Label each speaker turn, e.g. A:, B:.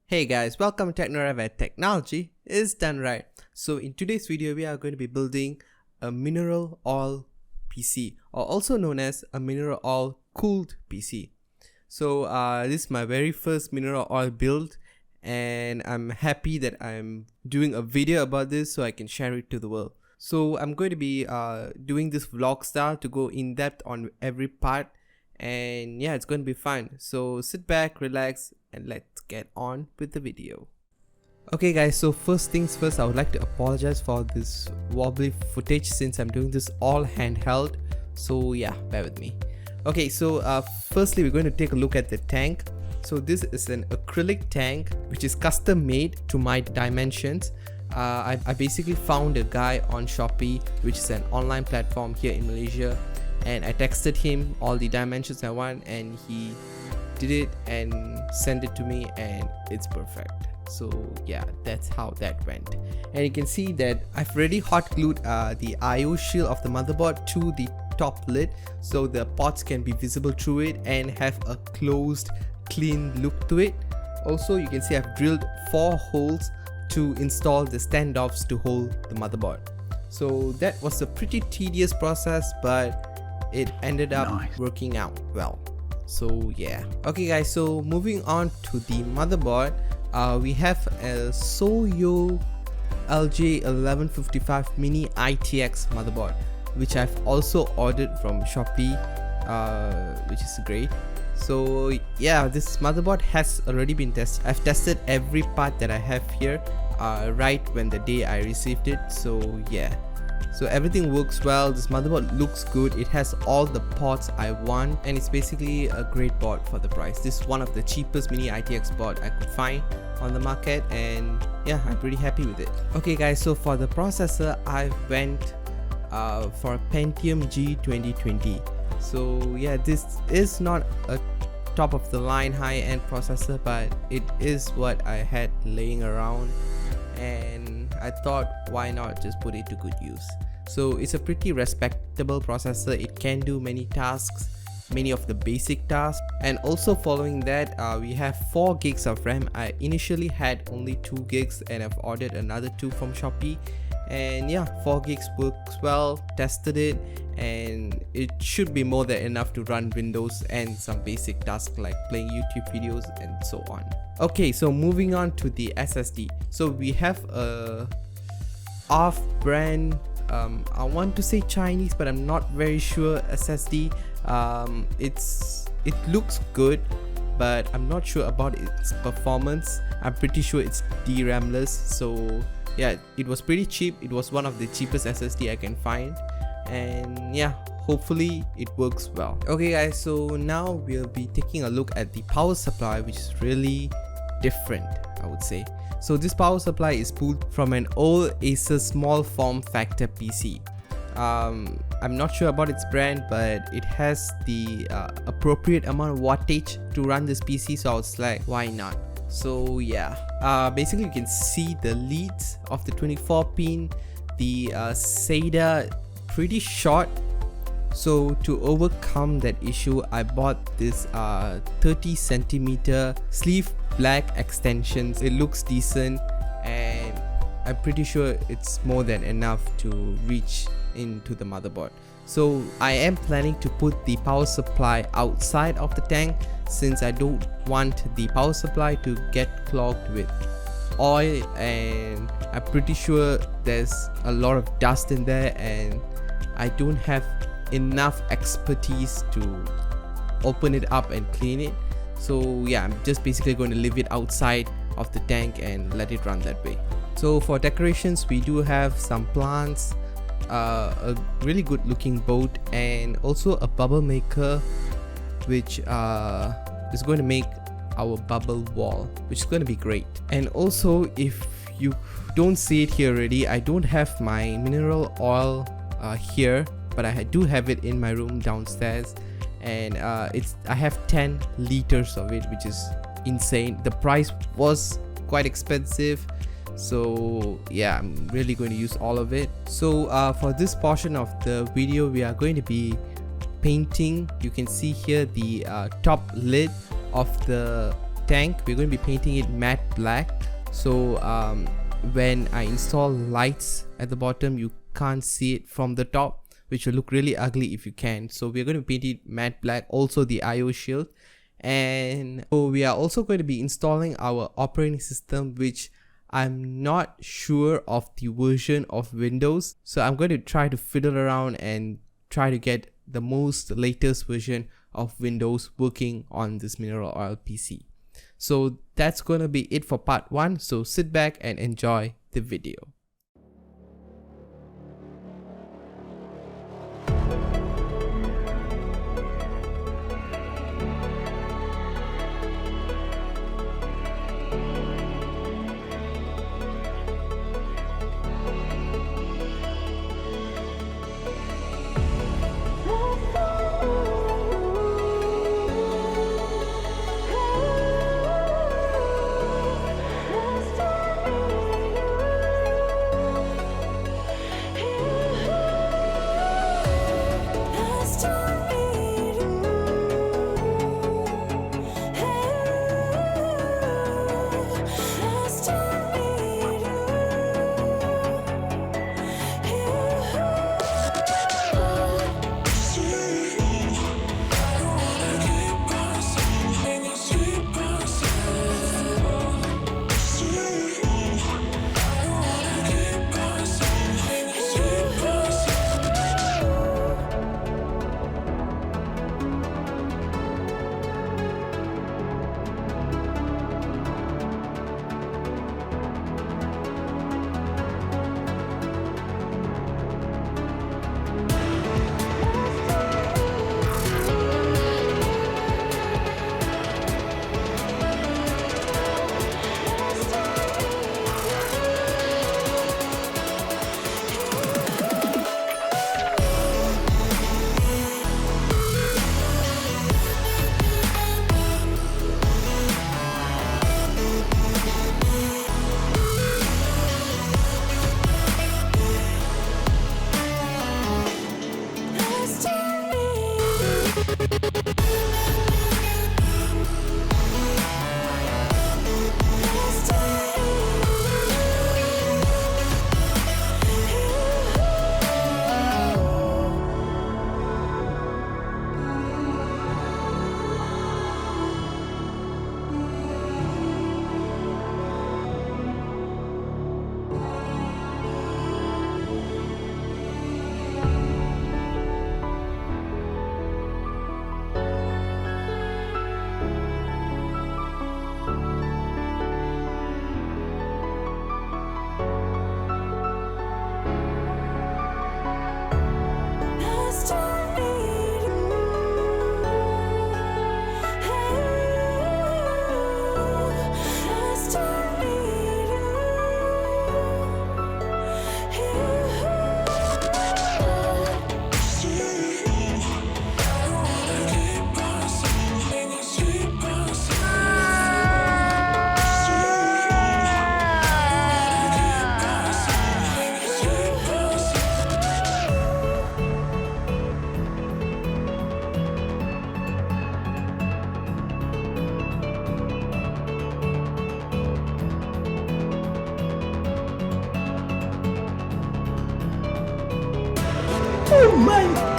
A: Hey guys, welcome to TechnoRight, where technology is done right. So in today's video, we are going to be building a mineral oil PC, or also known as a mineral oil cooled PC. So this is my very first mineral oil build, and I'm happy that I'm doing a video about this so I can share it to the world. So I'm going to be doing this vlog style to go in depth on every part, and yeah, it's going to be fun. So sit back, relax, and let's get on with the video. Okay guys, so first things first, I would like to apologize for this wobbly footage since I'm doing this all handheld, so yeah, bear with me. Okay, so firstly we're going to take a look at the tank. So this is an acrylic tank which is custom made to my dimensions. I basically found a guy on Shopee, which is an online platform here in Malaysia, and I texted him all the dimensions I want, and he did it and sent it to me, and it's perfect. So yeah, that's how that went. And you can see that I've already hot glued the IO shield of the motherboard to the top lid, so the ports can be visible through it and have a closed, clean look to it. Also, you can see I've drilled 4 holes to install the standoffs to hold the motherboard. So that was a pretty tedious process, but it ended up working out well. So yeah, okay guys, so moving on to the motherboard, we have a Soyo LGA1155 mini ITX motherboard, which I've also ordered from Shopee, which is great. So yeah, this motherboard has already been tested. I've tested every part that I have here right when the day I received it. So yeah, so everything works well. This motherboard looks good. It has all the ports I want, and it's basically a great board for the price. This is one of the cheapest mini ITX board I could find on the market, and yeah, I'm pretty happy with it. Okay guys, so for the processor, I went for a Pentium G2020. So yeah, this is not a top of the line high-end processor, but it is what I had laying around, and I thought, why not just put it to good use. So it's a pretty respectable processor. It can do many tasks, many of the basic tasks. And also following that, we have 4 gigs of RAM. I initially had only 2 gigs, and I've ordered another 2 from Shopee. And yeah, 4 gigs works well. Tested it, and it should be more than enough to run Windows and some basic tasks like playing YouTube videos and so on. Okay, so moving on to the SSD. So we have a off-brand, I want to say Chinese, but I'm not very sure, SSD. It looks good, but I'm not sure about its performance. I'm pretty sure it's DRAM-less. So yeah, it was pretty cheap. It was one of the cheapest SSD I can find, and yeah, hopefully it works well. Okay guys, so now we'll be taking a look at the power supply, which is really different, I would say. So this power supply is pulled from an old Acer small form factor PC. I'm not sure about its brand, but it has the appropriate amount of wattage to run this PC, so I was like, why not? So yeah, basically you can see the leads of the 24 pin, the SATA pretty short. So to overcome that issue, I bought this 30 centimeter sleeve black extensions. It looks decent, and I'm pretty sure it's more than enough to reach into the motherboard. So I am planning to put the power supply outside of the tank, since I don't want the power supply to get clogged with oil, and I'm pretty sure there's a lot of dust in there, and I don't have enough expertise to open it up and clean it. So yeah, I'm just basically going to leave it outside of the tank and let it run that way. So for decorations, we do have some plants, a really good looking boat, and also a bubble maker, which is going to make our bubble wall, which is going to be great. And also, if you don't see it here already, I don't have my mineral oil here, but I do have it in my room downstairs, and I have 10 liters of it, which is insane. The price was quite expensive, so yeah, I'm really going to use all of it. So for this portion of the video, we are going to be painting. You can see here the top lid of the tank, we're going to be painting it matte black. So when I install lights at the bottom, you can't see it from the top, which will look really ugly if you can. So we're going to paint it matte black, also the IO shield. And so we are also going to be installing our operating system, which I'm not sure of the version of Windows. So I'm going to try to fiddle around and try to get the most latest version of Windows working on this mineral oil PC. So that's going to be it for part 1. So sit back and enjoy the video.
B: Oh my